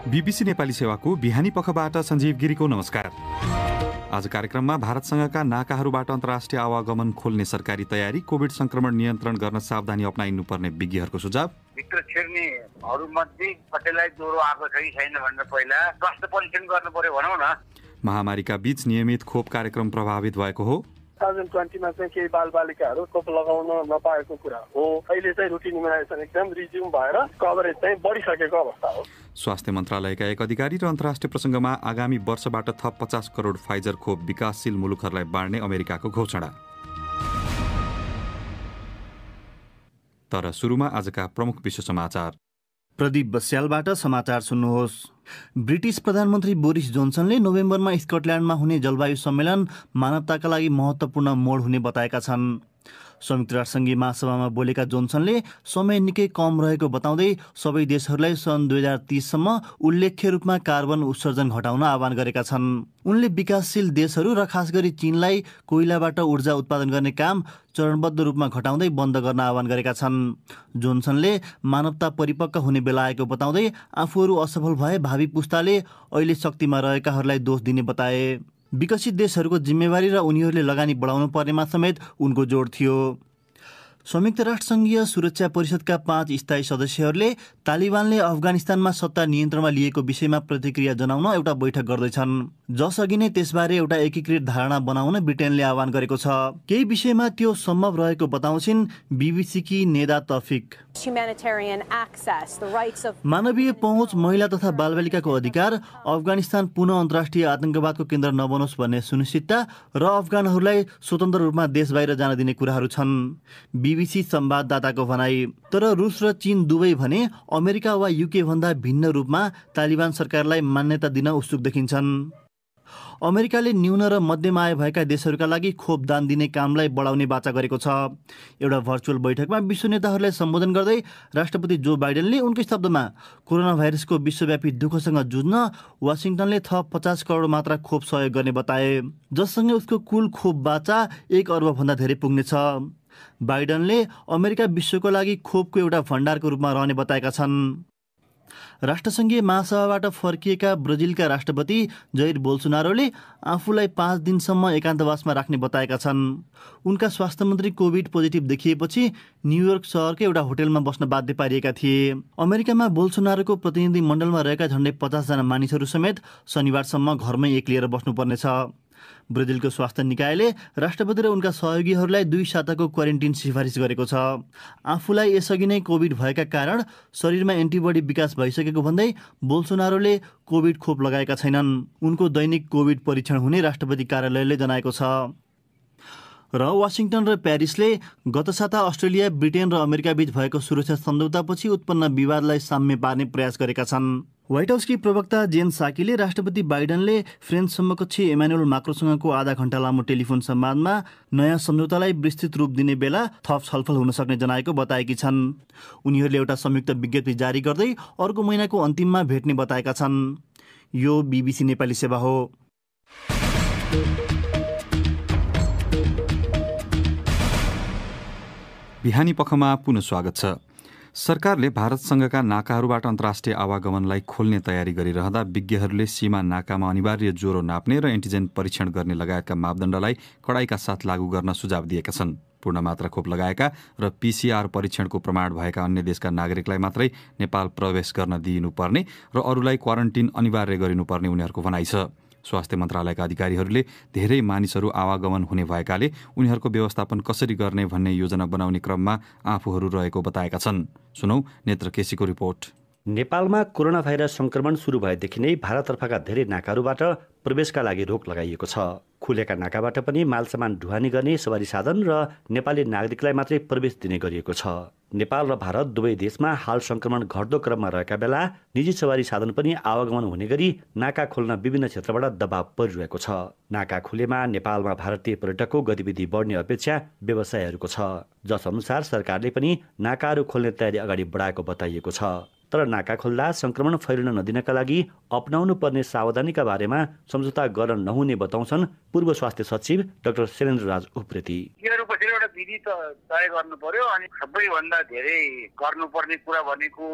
BBC Nepali सेवाको बिहानी पखबाट सञ्जीव गिरीको नमस्कार। आज कार्यक्रममा भारतसँगका नाकाहरूबाट अन्तर्राष्ट्रिय आवागमन खोल्ने सरकारी तयारी, कोभिड संक्रमण नियन्त्रण गर्न सावधानी अपनाइनुपर्ने विज्ञहरूको सुझाव, भित्र छिर्नेहरूमध्ये कसैलाई ज्वरो आएको छ कि छैन भनेर पहिला स्वास्थ्य परीक्षण गर्नु पर्यो भनौँ न। महामारीका बीच नियमित खोप कार्यक्रम प्रभावित भएको हो। 2020 मा चाहिँ केही बालबालिकाहरू खोप लगाउन नपाएको कुरा हो। अहिले चाहिँ रुटिन इम्युनाइजेसन एकदम रिज्युम भएर कभरेज चाहिँ बढिसकेको अवस्था हो। स्वास्थ्य मन्त्रालयका एक अधिकारी र अन्तर्राष्ट्रिय प्रसङ्गमा आगामी वर्षबाट थप 50 करोड फाइजर खोप विकासशील मुलुकहरूलाई बाँड्ने अमेरिकाको घोषणा। तर सुरुमा आजका प्रमुख विश्व समाचार। प्रदीप बस्यालबाट समाचार सुन्नुहोस्। ब्रिटिस प्रधानमन्त्री बोरिस जोन्सनले नोभेम्बरमा स्कटल्यान्डमा हुने जलवायु सम्मेलन मानवताका लागि महत्त्वपूर्ण मोड हुने बताएका छन्। संयुक्त राष्ट्रसङ्घीय महासभामा बोलेका जोन्सनले समय निकै कम रहेको बताउँदै सबै देशहरूलाई सन् 2030 सम्म उल्लेख्य रूपमा कार्बन उत्सर्जन घटाउन आह्वान गरेका छन्। उनले विकासशील देशहरू र खास गरी चीनलाई कोइलाबाट ऊर्जा उत्पादन गर्ने काम चरणबद्ध रूपमा घटाउँदै बन्द गर्न आह्वान गरेका छन्। जोन्सनले मानवता परिपक्व हुने बेला आएको बताउँदै आफूहरू असफल भए भावी पुस्ताले अहिले शक्तिमा रहेकाहरूलाई दोष दिने बताए। विकसित देशहरूको जिम्मेवारी र उनीहरूले लगानी बढाउनु पर्नेमा समेत उनको जोड थियो। संयुक्त राष्ट्रसङ्घीय सुरक्षा परिषदका 5 स्थायी सदस्यहरूले तालिबानले अफगानिस्तानमा सत्ता नियन्त्रणमा लिएको विषयमा प्रतिक्रिया जनाउन एउटा बैठक गर्दैछन्। जसअघि नै त्यसबारे एउटा एकीकृत धारणा बनाउन ब्रिटेनले आह्वान गरेको छ। केही विषयमा त्यो सम्भव रहेको बताउँछिन् बीबीसीकी नेदा तफिक। मानवीय पहुँच, महिला तथा बालबालिकाको अधिकार, अफगानिस्तान पुनः अन्तर्राष्ट्रिय आतंकवादको केन्द्र नबनोस् भन्ने सुनिश्चितता र अफगानहरूलाई स्वतन्त्र रूपमा देश बाहिर जान दिने कुराहरू छन्। बीबीसी संवाददाताको भनाई। तर रुस र चीन दुवै भने अमेरिका वा युके भन्दा भिन्न रूपमा तालिबान सरकारलाई मान्यता दिन उत्सुक देखिन्छन्। अमेरिकाले न्यून र मध्यम आय भएका देशहरूका लागि खोप दान दिने कामलाई बढाउने बाचा गरेको छ। एउटा भर्चुअल बैठकमा विश्व नेताहरूलाई सम्बोधन गर्दै राष्ट्रपति जो बाइडेनले उनकै शब्दमा कोरोना भाइरसको विश्वव्यापी दुःखसँग जुझ्न वासिङटनले थप 50 करोड मात्रा खोप सहयोग गर्ने बताए, जससँगै उसको कुल खोप बाचा 1 अर्ब भन्दा धेरै पुग्नेछ। बाइडनले अमेरिका विश्वको लागि खोपको एउटा भण्डारको रूपमा रहने बताएका छन्। राष्ट्रसङ्घीय महासभाबाट फर्किएका ब्राजिलका राष्ट्रपति जैर बोल्सोनारोले आफूलाई 5 दिनसम्म एकान्तवासमा राख्ने बताएका छन्। उनका स्वास्थ्य मन्त्री कोभिड पोजिटिभ देखिएपछि न्युयोर्क शहरको एउटा होटलमा बस्न बाध्य पारिएका थिए। अमेरिकामा बोल्सोनारोको प्रतिनिधि मण्डलमा रहेका झन्डै 50 जना मानिसहरू समेत शनिबारसम्म घरमै एक्लिएर बस्नुपर्नेछ। ब्राजिलको स्वास्थ्य निकायले राष्ट्रपति र उनका सहयोगीहरूलाई 2 साताको क्वारेन्टिन सिफारिस गरेको छ। आफूलाई यसअघि नै कोभिड भएका कारण शरीरमा एन्टिबडी विकास भइसकेको भन्दै बोल्सोनारोले कोभिड खोप लगाएका छैनन्। उनको दैनिक कोभिड परीक्षण हुने राष्ट्रपति कार्यालयले जनाएको छ। र वासिङटन र प्यारिसले गत साता अस्ट्रेलिया, ब्रिटेन र अमेरिका बीच भएको सुरक्षा सम्झौतापछि उत्पन्न विवादलाई साम्य पार्ने प्रयास गरेका छन्। व्हाइट हाउसकी प्रवक्ता जेन साकीले राष्ट्रपति बाइडनले फ्रेन्च समकक्षी इमानुएल माक्रोसँगको आधा घण्टा लामो टेलिफोन संवादमा नयाँ सम्झौतालाई विस्तृत रूप दिने बेला थप छलफल हुन सक्ने जनाएको बताएकी छन्। उनीहरूले एउटा संयुक्त विज्ञप्ति जारी गर्दै अर्को महिनाको अन्तिममा भेट्ने बताएका छन्। यो बीबीसी नेपाली सेवा हो। बिहानी पखमा पुनः स्वागत छ। सरकारले भारतसँगका नाकाहरूबाट अन्तर्राष्ट्रिय आवागमनलाई खोल्ने तयारी गरिरहँदा विज्ञहरूले सीमा नाकामा अनिवार्य ज्वरो नाप्ने र एन्टिजेन परीक्षण गर्ने लगायतका मापदण्डलाई कडाइका साथ लागू गर्न सुझाव दिएका छन्। पूर्ण मात्रा खोप लगाएका र पीसीआर परीक्षणको प्रमाण भएका अन्य देशका नागरिकलाई मात्रै नेपाल प्रवेश गर्न दिइनुपर्ने र अरूलाई क्वारेन्टिन अनिवार्य गरिनुपर्ने उनीहरूको भनाइ छ। स्वास्थ्य मन्त्रालयका अधिकारीहरूले धेरै मानिसहरू आवागमन हुने भएकाले उनीहरूको व्यवस्थापन कसरी गर्ने भन्ने योजना बनाउने क्रममा आफूहरू रहेको बताएका छन्। सुनौ नेत्र केसीको रिपोर्ट। नेपालमा कोरोना भाइरस संक्रमण सुरु भएदेखि नै भारततर्फका धेरै नाकाहरूबाट प्रवेशका लागि रोक लगाइएको छ। खुलेका नाकाबाट पनि मालसामान ढुवानी गर्ने सवारी साधन र नेपाली नागरिकलाई मात्रै प्रवेश दिने गरिएको छ। नेपाल र भारत दुवै देशमा हाल संक्रमण घट्दो क्रममा रहेका बेला निजी सवारी साधन पनि आवागमन हुने गरी नाका खोल्न विभिन्न क्षेत्रबाट दबाव परिरहेको छ। नाका खुलेमा नेपालमा भारतीय पर्यटकको गतिविधि बढ्ने अपेक्षा व्यवसायहरूको छ, जस अनुसार सरकारले पनि नाकाहरू खोल्ने तयारी अगाडि बढाएको बताइएको छ। तर नाका खोल्दा संक्रमण फैलिन नदिनका लागि अपनाउनु पर्ने सावधानीका बारेमा सम्झौता गर्न नहुने बताउँछन् पूर्व स्वास्थ्य सचिव डाक्टर शैलेन्द्र राज उप्रेती। पछि एउटा विधि तय गर्नु पर्यो अनि सबैभन्दा धेरै गर्नुपर्ने कुरा भनेको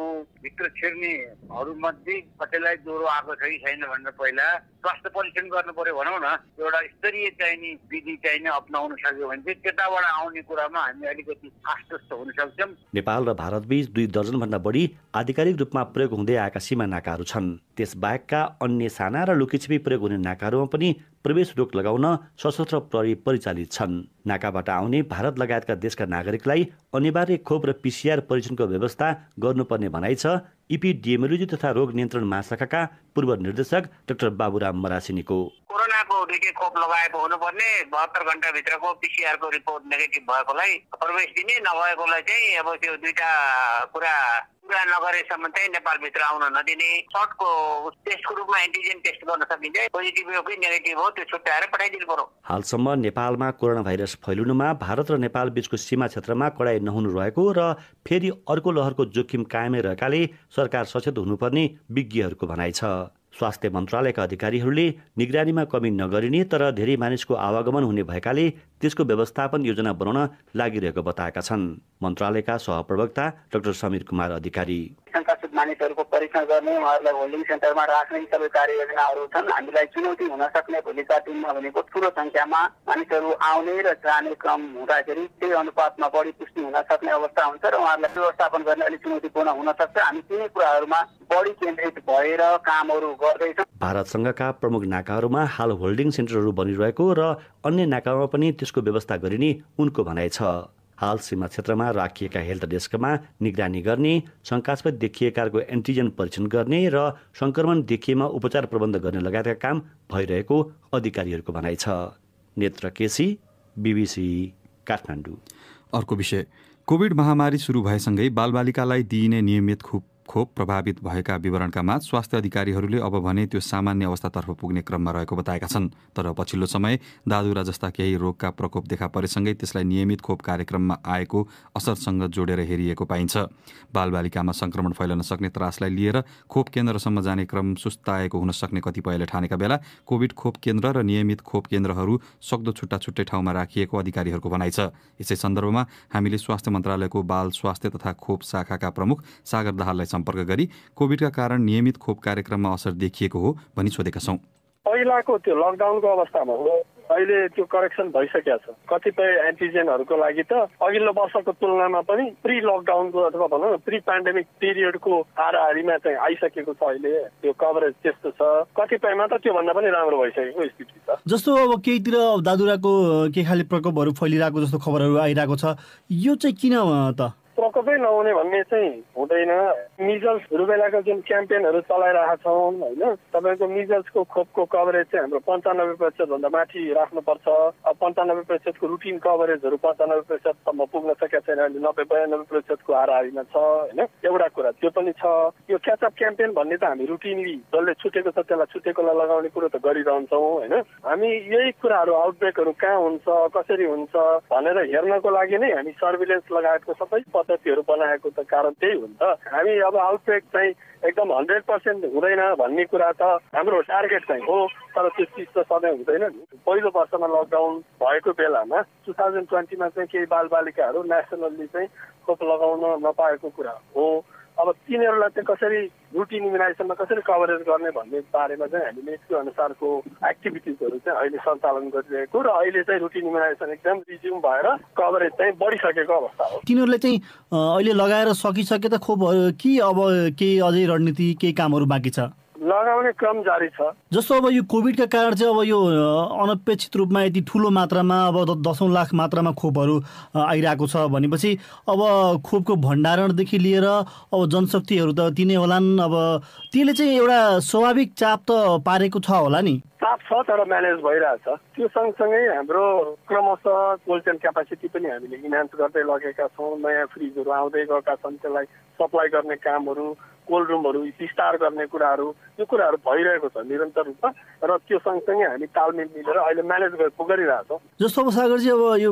भित्र छिर्नेहरू मध्ये कसैलाई ज्वरो आएको छ कि छैन भनेर पहिला स्वास्थ्य परीक्षण गर्नु पर्यो भनौँ न। एउटा स्तरीय चाहिने विधि चाहिने अपनाउन सक्यो भने चाहिँ त्यताबाट आउने कुरामा हामी अलिकति आश्वस्त हुन सक्छौँ। नेपाल र भारतबीच 2 दर्जनभन्दा बढी आधिकारिक रूपमा प्रयोग हुँदै आएका सीमा नाकाहरू छन्। त्यसबाहेकका अन्य साना र लुकीछिपी प्रयोग हुने नाकाहरूमा पनि प्रवेश रोक लगाउन सशस्त्र प्रहरी परिचालित छन्। नाकाबाट आउने भारत लगायतका देशका नागरिकलाई अनिवार्य खोप र PCR परीक्षणको व्यवस्था गर्नुपर्ने भनाइ छ इपिडेमियोलोजी तथा रोग नियन्त्रण महाशाखाका पूर्व निर्देशक डाक्टर बाबुराम मरासिनीको। कोरोनाको 2 खोप लगाएको हुनुपर्ने 72 घण्टाभित्रको PCR को रिपोर्ट नेगेटिभ भएकोलाई प्रवेश दिने, नभएकोलाई चाहिँ अब त्यो 2टा कुरा पुरा नगरेसम्म चाहिँ नेपालभित्र आउन नदिने। सर्टको टेस्टको रूपमा एन्टिजेन टेस्ट गर्न सकिन्छ, पोजिटिभ हो कि नेगेटिभ हो त्यो छुट्याएर पठाइदिनु पर्यो। हालसम्म नेपालमा कोरोना भाइरस फैलिनुमा भारत र नेपाल बीचको सीमा क्षेत्रमा कडाई नहुनु रहेको र फेरि अर्को लहरको जोखिम कायमै रहेकाले सरकार सचेत हुनुपर्ने विज्ञहरूको भनाइ छ। स्वास्थ्य मन्त्रालयका अधिकारीहरूले निगरानीमा कमी नगरिने तर धेरै मानिसको आवागमन हुने भएकाले त्यसको व्यवस्थापन योजना बनाउन लागिरहेको बताएका छन् मन्त्रालयका सहप्रवक्ता डाक्टर समीर कुमार अधिकारी। शङ्कास्पद मानिसहरूको परीक्षण गर्ने, उहाँहरूलाई होल्डिङ सेन्टरमा राख्ने सबै कार्ययोजनाहरू छन्। हामीलाई चुनौती हुन सक्ने भोलिका दिनमा भनेको ठुलो संख्यामा मानिसहरू आउने र जाने क्रम हुँदाखेरि त्यही अनुपातमा बढी पुष्टि हुन सक्ने अवस्था हुन्छ र उहाँहरूलाई व्यवस्थापन गर्ने अलिक चुनौतीपूर्ण हुन सक्छ। हामी तिनै कुराहरूमा बढी केन्द्रित भएर कामहरू गर्दैछौँ। भारतसँगका प्रमुख नाकाहरूमा हाल होल्डिङ सेन्टरहरू बनिरहेको र अन्य नाकामा पनि त्यसको व्यवस्था गरिने उनको भनाइ छ। हाल सीमा क्षेत्रमा राखिएका हेल्थ डेस्कमा निगरानी गर्ने, शङ्कास्पद देखिएकाको एन्टिजेन परीक्षण गर्ने र संक्रमण देखिएमा उपचार प्रबन्ध गर्ने लगायतका काम भइरहेको अधिकारीहरूको भनाइ छ। नेत्र केसी, BBC, काठमाडौँ। अर्को विषय, कोभिड महामारी सुरु भएसँगै बालबालिकालाई दिइने नियमित खोप प्रभावित भएका विवरणका माझ स्वास्थ्य अधिकारीहरूले अब भने त्यो सामान्य अवस्थातर्फ पुग्ने क्रममा रहेको बताएका छन्। तर पछिल्लो समय दादुरा जस्ता केही रोगका प्रकोप देखा परेसँगै त्यसलाई नियमित खोप कार्यक्रममा आएको असरसँग जोडेर हेरिएको पाइन्छ। बालबालिकामा संक्रमण फैलन सक्ने त्रासलाई लिएर खोप केन्द्रसम्म जाने क्रम सुस्ताएको हुन सक्ने कतिपयले ठानेका बेला कोभिड खोप केन्द्र र नियमित खोप केन्द्रहरू सक्दो छुट्टा छुट्टै ठाउँमा राखिएको अधिकारीहरूको भनाइ छ। यसै सन्दर्भमा हामीले स्वास्थ्य मन्त्रालयको बाल स्वास्थ्य तथा खोप शाखाका प्रमुख सागर दाहाललाई सम्पर्क गरी कोभिडका कारण नियमित खोप कार्यक्रममा असर देखिएको हो भनी सोधेका छौं। पहिलाको त्यो लकडाउनको अवस्थामा हो, अहिले त्यो करेक्सन भइसकेको छ। कतिपय एन्टिजेनहरूको लागि त अघिल्लो वर्षको तुलनामा पनि प्री लकडाउनको अथवा भनौँ न प्री पेन्डेमिक पिरियडको हाराहारीमा चाहिँ आइसकेको छ। अहिले त्यो कभरेज त्यस्तो छ, कतिपयमा त त्योभन्दा पनि राम्रो भइसकेको स्थिति छ। जस्तो अब केहीतिर दादुराको के खाले प्रकोपहरू फैलिरहेको जस्तो खबरहरू आइरहेको छ, यो चाहिँ किन त प्रकोपै नहुने भन्ने चाहिँ हुँदैन। मिजल्स रुबेलाको जुन क्याम्पेनहरू चलाइरहेका छौँ होइन, तपाईँको मिजल्सको खोपको कभरेज चाहिँ हाम्रो 95% भन्दा माथि राख्नुपर्छ। अब 95% को रुटिन कभरेजहरू 95% सम्म पुग्न सकेका छैन, अहिले 90-92% को हाराहारीमा छ होइन। एउटा कुरा त्यो पनि छ। यो क्याचअप क्याम्पेन भन्ने त हामी रुटिनली जसले छुटेको छ त्यसलाई छुटेकोलाई लगाउने कुरो त गरिरहन्छौँ होइन। हामी यही कुराहरू आउटब्रेकहरू कहाँ हुन्छ, कसरी हुन्छ भनेर हेर्नको लागि नै हामी सर्भिलेन्स लगायतको सबै पद्धतिहरू बनाएको त कारण त्यही हुन्छ। हामी अब आउटब्रेक चाहिँ एकदम 100% हुँदैन भन्ने कुरा त हाम्रो टार्गेट चाहिँ हो, तर त्यो चिज त सधैँ हुँदैन नि। पहिलो वर्षमा लकडाउन भएको बेलामा 2020 मा चाहिँ केही बालबालिकाहरू नेसनल्ली चाहिँ खोप लगाउन नपाएको कुरा हो। अब तिनीहरूलाई चाहिँ कसरी रुटिन इम्युनाइजेसनमा कसरी कभरेज गर्ने भन्ने बारेमा चाहिँ हामीले त्यो अनुसारको एक्टिभिटिजहरू चाहिँ अहिले सञ्चालन गरिरहेको र अहिले चाहिँ रुटिन इम्युनाइजेसन एकदम रिज्युम भएर कभरेज चाहिँ बढिसकेको अवस्था हो। तिनीहरूले चाहिँ अहिले लगाएर सकिसके त खोपहरू कि अब केही अझै रणनीति केही कामहरू बाँकी छ? लगाउने क्रम जारी छ। जस्तो अब यो कोभिडका कारण चाहिँ अब यो अनपेक्षित रूपमा यति ठुलो मात्रामा अब 10 लाख मात्रामा खोपहरू आइरहेको छ भनेपछि अब खोपको भण्डारणदेखि लिएर अब जनशक्तिहरू त तिनै होलान्। अब त्यसले चाहिँ एउटा स्वाभाविक चाप त पारेको छ होला नि? चाप छ तर म्यानेज भइरहेछ। त्यो सँगसँगै हाम्रो क्रमशः कोल्ड चेन क्यापासिटी पनि हामीले इन्हान्स गर्दै लगेका छौँ। नयाँ फ्रिजहरू आउँदै गएका छन्, त्यसलाई सप्लाई गर्ने कामहरू, कोल्ड रुमहरू विस्तार गर्ने कुराहरू, यो कुराहरू भइरहेको छ निरन्तर रूपमा र त्यो सँगसँगै हामी तालमेल मिलेर अहिले म्यानेज गरिरहेछौँ। जस्तो अब सागरजी अब यो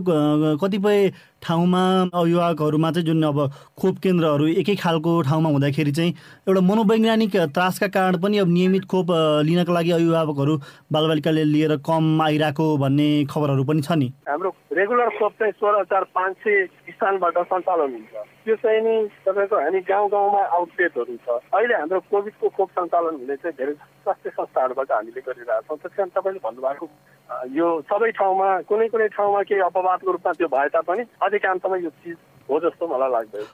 कतिपय ठाउँमा अभिभावकहरूमा चाहिँ जुन अब खोप केन्द्रहरू एकै खालको ठाउँमा हुँदाखेरि चाहिँ एउटा मनोवैज्ञानिक त्रासका कारण पनि अब नियमित खोप लिनका लागि अभिभावकहरू बालबालिकाले लिएर कम आइरहेको भन्ने खबरहरू पनि छ नि। हाम्रो रेगुलर खोप चाहिँ 16,500 स्थानबाट सञ्चालन हुन्छ। त्यो चाहिँ नि तपाईँको हामी गाउँ गाउँमा आउटलेटहरू छ। अहिले हाम्रो कोभिडको खोप सञ्चालन हुने चाहिँ धेरै स्वास्थ्य संस्थाहरूबाट हामीले गरिरहेछौँ। त्यस कारण तपाईँले भन्नुभएको यो सबै ठाउँमा कुनै कुनै ठाउँमा केही अपवादको रूपमा त्यो भए तापनि अधिकांशमा यो चिज हो जस्तो मलाई लाग्दैन।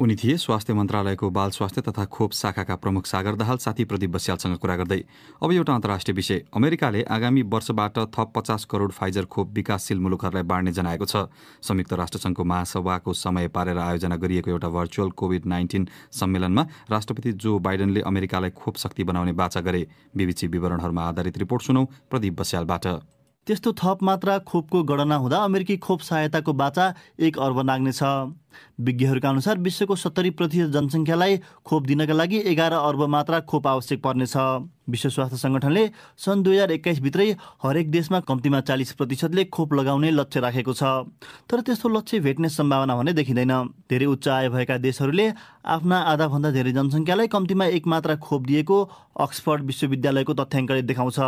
उनी थिए स्वास्थ्य मन्त्रालयको बाल स्वास्थ्य तथा खोप शाखाका प्रमुख सागर दाहाल। साथी प्रदीप बस्यालसँग कुरा गर्दै अब एउटा अन्तर्राष्ट्रिय विषय। अमेरिकाले आगामी वर्षबाट थप 50 करोड फाइजर खोप विकासशील मुलुकहरूलाई बाँड्ने जनाएको छ। संयुक्त राष्ट्रसङ्घको महासभाको समय पारेर आयोजना गरिएको एउटा भर्चुअल कोभिड-19 सम्मेलनमा राष्ट्रपति जो बाइडेनले अमेरिकालाई खोप शक्ति बनाउने बाचा गरे। बीबीसी विवरणहरूमा आधारित रिपोर्ट सुनौ प्रदीप बस्यालबाट। त्यस्तो थप मात्रा खोपको गणना हुँदा अमेरिकी खोप सहायताको बाचा 1 अर्ब नाग्नेछ। विज्ञहरूका अनुसार विश्वको 70% जनसङ्ख्यालाई खोप दिनका लागि 11 अर्ब मात्रा खोप आवश्यक पर्नेछ। विश्व स्वास्थ्य सङ्गठनले सन् 2021 भित्रै हरेक देशमा कम्तीमा 40%ले खोप लगाउने लक्ष्य राखेको छ। तर त्यस्तो लक्ष्य भेट्ने सम्भावना भने देखिँदैन। धेरै उच्च आय भएका देशहरूले आफ्ना आधाभन्दा धेरै जनसङ्ख्यालाई कम्तीमा 1 मात्रा खोप दिएको अक्सफोर्ड विश्वविद्यालयको तथ्याङ्कले देखाउँछ।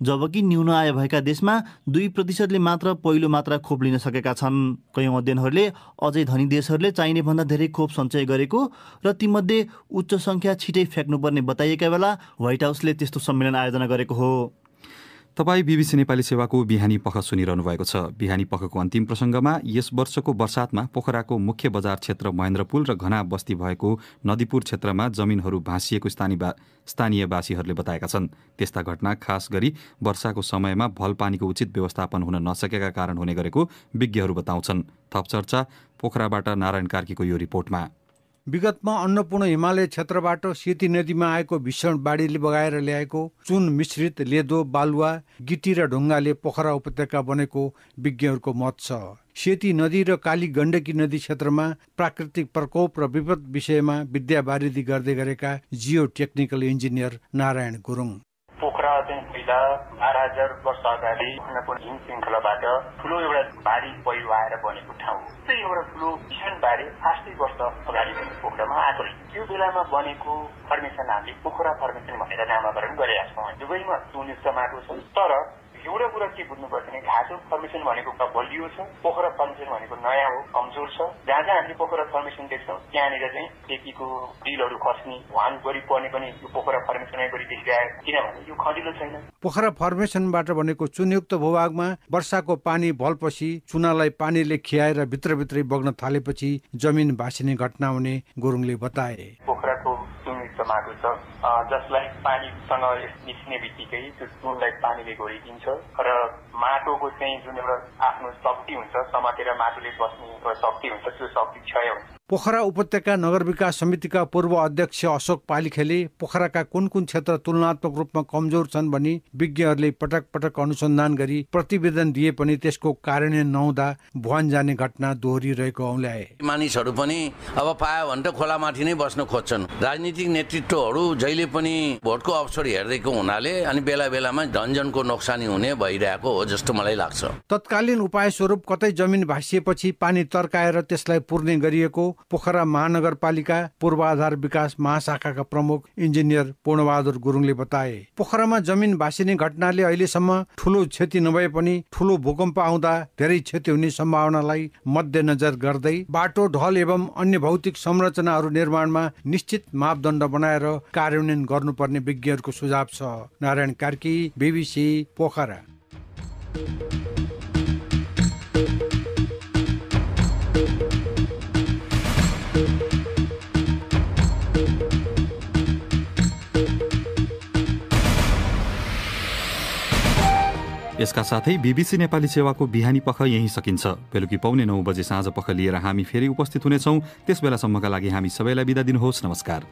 जबकि न्यून आय भएका देशमा 2%ले मात्र पहिलो मात्रा खोप लिन सकेका छन्। कयौँ अध्ययनहरूले अझै धनी देशहरूले चाहिने भन्दा धेरै खोप सञ्चय गरेको र तीमध्ये उच्च सङ्ख्या छिटै फ्याँक्नुपर्ने बताइएका बेला व्हाइट हाउसले त्यस्तो सम्मेलन आयोजना गरेको हो। तपाईँ बीबीसी नेपाली सेवाको बिहानी पख सुनिरहनु भएको छ। बिहानी पखको अन्तिम प्रसङ्गमा यस वर्षको बर्सातमा पोखराको मुख्य बजार क्षेत्र महेन्द्रपुल र घना बस्ती भएको नदीपुर क्षेत्रमा जमिनहरू भाँसिएको स्थानीयवासीहरूले बताएका छन्। त्यस्ता घटना खास गरी वर्षाको समयमा भल पानीको उचित व्यवस्थापन हुन नसकेका कारण हुने गरेको विज्ञहरू बताउँछन्। थप चर्चा पोखराबाट नारायण कार्कीको यो रिपोर्टमा। विगतमा अन्नपूर्ण हिमालय क्षेत्रबाट सेती नदीमा आएको भीषण बाढीले बगाएर ल्याएको चुन मिश्रित लेदो बालुवा गिटी र ढुङ्गाले पोखरा उपत्यका बनेको विज्ञहरूको मत छ। सेती नदी र काली गण्डकी नदी क्षेत्रमा प्राकृतिक प्रकोप र विपद विषयमा विद्यावारिधि गर्दै गरेका जियो टेक्निकल इन्जिनियर नारायण गुरुङ। पोखरा चाहिँ पहिला 12,000 वर्ष अगाडि अन्नपूर्ण हिम श्रृङ्खलाबाट ठुलो एउटा भारी पहिरो आएर बनेको ठाउँ हो। त्यही एउटा ठुलो भीषण बाढी 8 वर्ष अगाडि पनि पोखरामा आएको थियो। त्यो बेलामा बनेको फर्मेसन हामीले पोखरा फर्मेसन भनेर नामाकरण गरेका छौँ। दुवैमा सुनिश्चित माटो छ। तर एउटा कुरा के बुझ्नुपर्छ भने घाटो फर्मेसन भनेको बलियो छ, पोखरा फर्मेसन भनेको नयाँ हो, कमजोर छ। जहाँ जहाँ हामीले पोखरा फर्मेसन देख्छौँ त्यहाँनिर चाहिँ खेतीको बिलहरू खस्ने वाहन बढी पर्ने पनि यो पोखरा फर्मेसनमै बढी देखिरहेको, किनभने यो खजिलो छैन। पोखरा फर्मेसनबाट बनेको चुनयुक्त भूभागमा वर्षाको पानी भलपछि चुनालाई पानीले खियाएर भित्रभित्रै बग्न थालेपछि जमिन भाँसिने घटना हुने गुरुङले बताए। पोखराको चुनयुक्त माटो छ जसलाई पानीसँग मिसिने बित्तिकै त्यो चुनलाई पानीले घोरिदिन्छ र माटोको चाहिँ जुन एउटा आफ्नो शक्ति हुन्छ समातेर माटोले बस्ने शक्ति हुन्छ त्यो शक्ति क्षय हुन्छ। पोखरा उपत्यका नगर विकास समितिका पूर्व अध्यक्ष अशोक पालिखेले पोखराका कुन कुन क्षेत्र तुलनात्मक रूपमा कमजोर छन् भनी विज्ञहरूले पटक पटक अनुसन्धान गरी प्रतिवेदन दिए पनि त्यसको कार्यान्वयन नहुँदा भुवान जाने घटना दोहोरिरहेको औल्याए। मानिसहरू पनि अब पायो भने त खोलामाथि नै बस्न खोज्छन्। राजनीतिक नेतृत्वहरू जहिले पनि भोटको अवसर हेर्दैको हुनाले अनि बेला बेलामा धनजनको नोक्सानी हुने भइरहेको हो जस्तो मलाई लाग्छ। तत्कालीन उपाय स्वरूप कतै जमिन भाँसिएपछि पानी तर्काएर त्यसलाई पुर्ने गरिएको पोखरा महानगरपालिका पूर्वाधार विकास महाशाखाका प्रमुख इन्जिनियर पूर्णबहादुर गुरुङले बताए। पोखरामा जमिन भाँसिने घटनाले अहिलेसम्म ठूलो क्षति नभए पनि ठूलो भूकम्प आउँदा धेरै क्षति हुने सम्भावनालाई मध्यनजर गर्दै बाटो ढल एवं अन्य भौतिक संरचनाहरू निर्माणमा निश्चित मापदण्ड बनाएर कार्यान्वयन गर्नुपर्ने विज्ञहरूको सुझाव छ। नारायण कार्की, बीबीसी, पोखरा। यसका साथै बीबीसी नेपाली सेवाको बिहानी पख यही सकिन्छ। बेलुकी 9:15 बजे साँझ पख लिएर हामी फेरि उपस्थित हुनेछौँ। त्यसबेलासम्मका लागि हामी सबैलाई बिदा दिनुहोस्। नमस्कार।